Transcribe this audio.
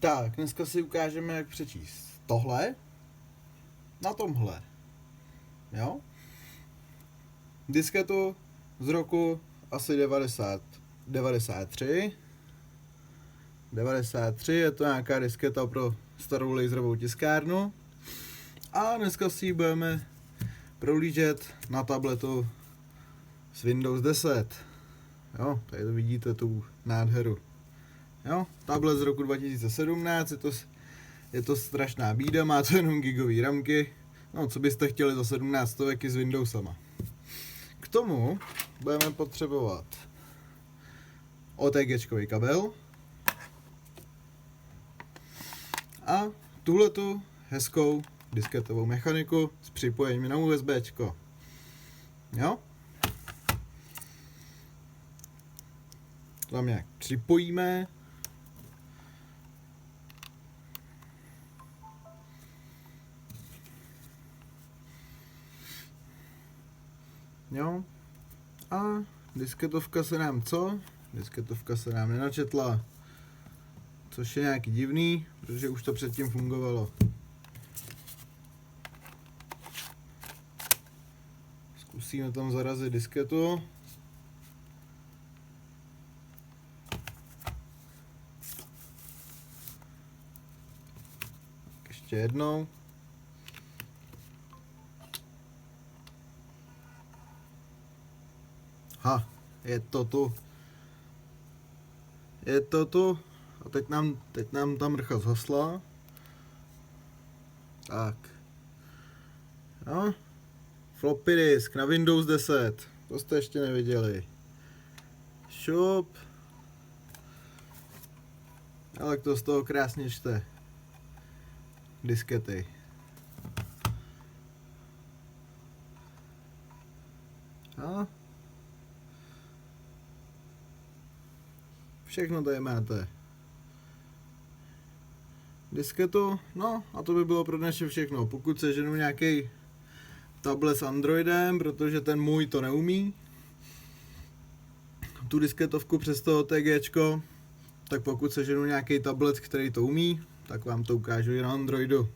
Tak, dneska si ukážeme, jak přečíst tohle na tomhle. Jo? Disketu z roku asi 93. 93 je to nějaká disketa pro starou laserovou tiskárnu. A dneska si ji budeme prohlížet na tabletu s Windows 10. Jo, tady to vidíte, tu nádheru. Jo, tablet z roku 2017, je to strašná bída, má to jenom gigový ramky. No, co byste chtěli za 17 stovek s Windowsama. K tomu budeme potřebovat OTGčkový kabel a tuhletu hezkou disketovou mechaniku s připojením na USBčko. Jo? Tam nějak připojíme. Jo. A disketovka se nám co? Disketovka se nám nenačetla. Což je nějaký divný, protože už to předtím fungovalo. Zkusíme tam zarazit disketu. Ještě jednou. Ha, je to tu. Je to tu. A teď nám ta mrcha zhasla. Tak. No. Floppy disk na Windows 10. To jste ještě neviděli. Šup. Ale to z toho krásně čte. Diskety. A všechno tady máte. Disketu, no a to by bylo pro dnešek všechno. Pokud seženu nějaký tablet s Androidem, protože ten můj to neumí, tu disketovku přes to OTGčko, tak pokud seženu nějaký tablet, který to umí, tak vám to ukážu i na Androidu.